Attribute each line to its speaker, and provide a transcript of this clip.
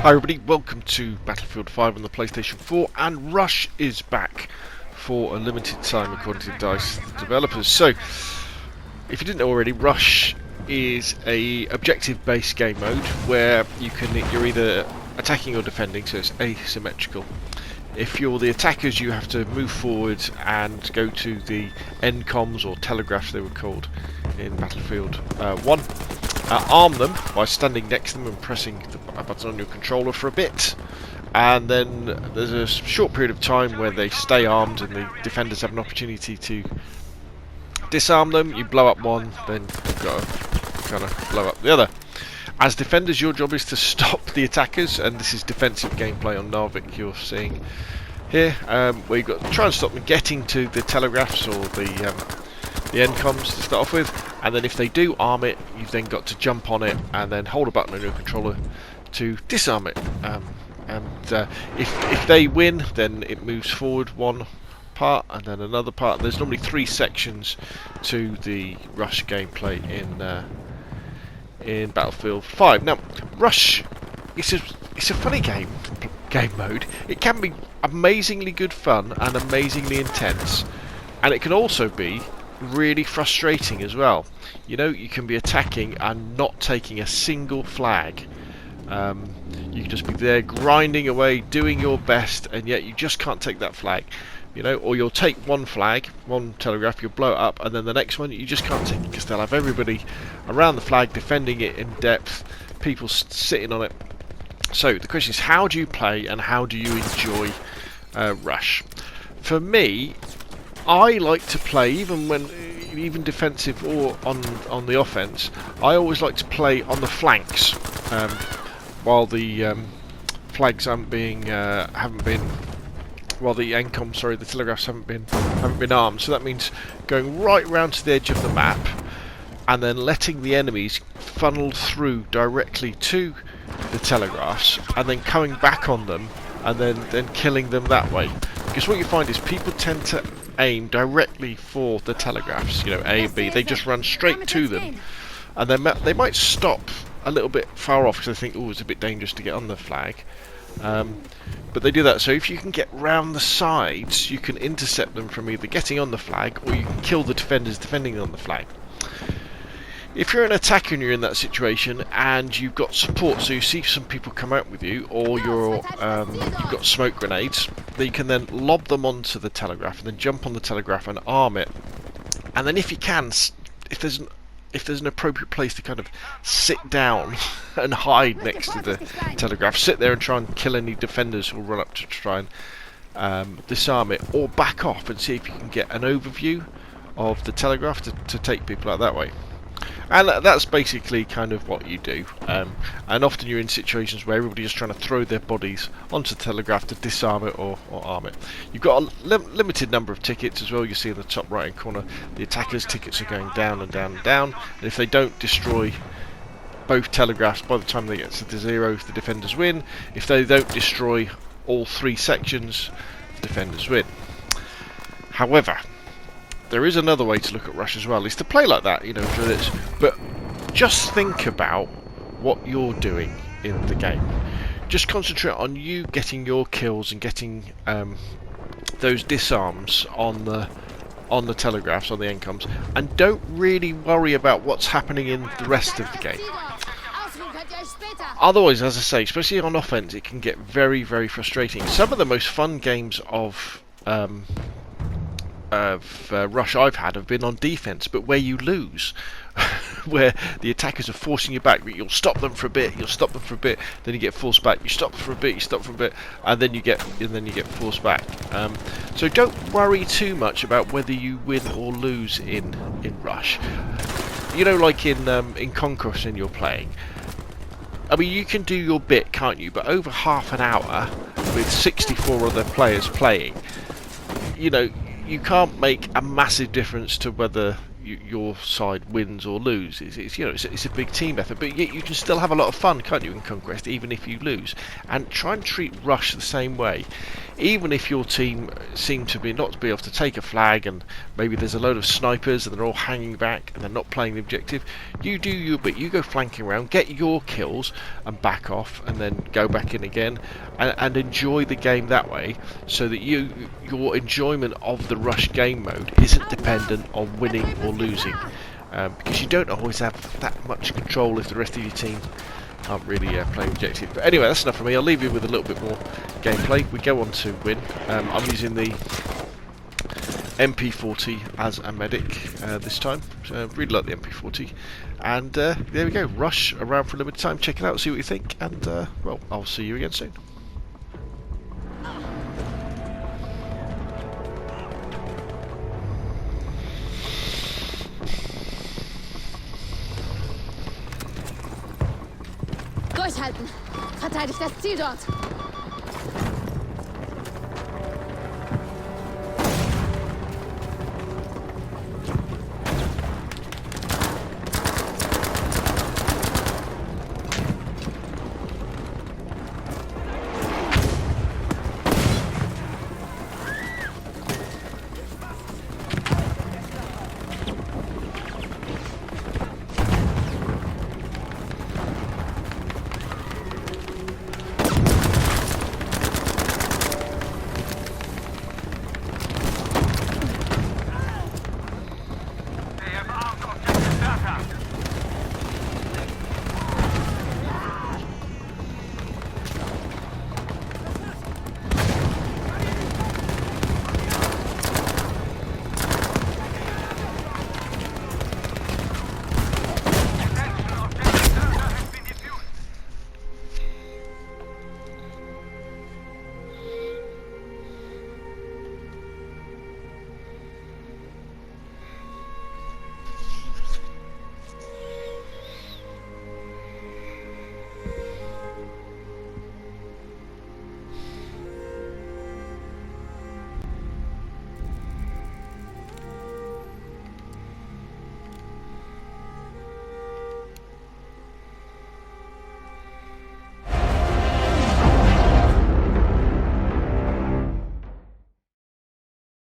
Speaker 1: Hi everybody, welcome to Battlefield 5 on the PlayStation 4, and Rush is back for a limited time according to DICE developers. So, if you didn't know already, Rush is a objective-based game mode where you're either attacking or defending, so it's asymmetrical. If you're the attackers, you have to move forward and go to the end comms, or telegraphs they were called in Battlefield 1. Arm them by standing next to them and pressing the button on your controller for a bit, and then there's a short period of time where they stay armed and the defenders have an opportunity to disarm them. You blow up one, then you've got to kind of blow up the other. As defenders, your job is to stop the attackers, and this is defensive gameplay on Narvik you're seeing here, where you've got to try and stop them getting to the telegraphs or the end comms to start off with, and then if they do arm it, you've then got to jump on it and then hold a button on your controller to disarm it. If they win, then it moves forward one part and then another part. There's normally 3 sections to the Rush gameplay in Battlefield 5. Now, Rush, it's a funny game mode. It can be amazingly good fun and amazingly intense, and it can also be really frustrating as well. You know, you can be attacking and not taking a single flag. You can just be there grinding away, doing your best, and yet you just can't take that flag. You know, or you'll take one flag, one telegraph, you'll blow it up, and then the next one you just can't take it because they'll have everybody around the flag defending it in depth, people sitting on it. So the question is, how do you play and how do you enjoy Rush? For me, I like to play, even defensive or on the offense. I always like to play on the flanks, while the flags haven't been, while the the telegraphs haven't been armed. So that means going right round to the edge of the map, and then letting the enemies funnel through directly to the telegraphs, and then coming back on them, and then killing them that way. Because what you find is people tend to aim directly for the telegraphs, you know, A and B. They just run straight to them, and then they might stop a little bit far off because they think, oh, it's a bit dangerous to get on the flag. But they do that. So if you can get round the sides, you can intercept them from either getting on the flag, or you can kill the defenders defending on the flag. If you're an attacker and you're in that situation and you've got support, so you see some people come out with you, or you've got smoke grenades, then you can then lob them onto the telegraph and then jump on the telegraph and arm it. And then if you can, if there's an appropriate place to kind of sit down and hide next to the telegraph, sit there and try and kill any defenders who will run up to try and disarm it, or back off and see if you can get an overview of the telegraph to take people out that way. And that's basically kind of what you do. And often you're in situations where everybody's just trying to throw their bodies onto the telegraph to disarm it or arm it. You've got a limited number of tickets as well. You see in the top right hand corner, the attackers' tickets are going down and down and down. And if they don't destroy both telegraphs by the time they get to 0, the defenders win. If they don't destroy all 3 sections, the defenders win. However, there is another way to look at Rush as well, is to play like that, you know, for this. But just think about what you're doing in the game. Just concentrate on you getting your kills and getting those disarms on the telegraphs, on the end comms, and don't really worry about what's happening in the rest of the game. Otherwise, as I say, especially on offense, it can get very, very frustrating. Some of the most fun games of Rush I've had have been on defense, but where you lose, where the attackers are forcing you back, but you'll stop them for a bit, then you get forced back, you stop for a bit, and then you get forced back. So don't worry too much about whether you win or lose in Rush. You know, like in Conquest when you're playing, I mean, you can do your bit, can't you? But over half an hour with 64 other players playing, you know, you can't make a massive difference to whether your side wins or loses. It's a big team effort, but yet you can still have a lot of fun, can't you, in Conquest, even if you lose. And try and treat Rush the same way. Even if your team seem to be not to be able to take a flag, and maybe there's a load of snipers and they're all hanging back and they're not playing the objective, you do your bit. You go flanking around, get your kills, and back off, and then go back in again, and enjoy the game that way, so that your enjoyment of the Rush game mode isn't dependent on winning or losing, because you don't always have that much control if the rest of your team aren't really playing objective. But anyway, that's enough for me. I'll leave you with a little bit more gameplay. We go on to win. I'm using the MP40 as a medic this time. So really like the MP40. And there we go. Rush around for a limited time. Check it out, see what you think, and well, I'll see you again soon.
Speaker 2: Durchhalten! Verteidigt das Ziel dort!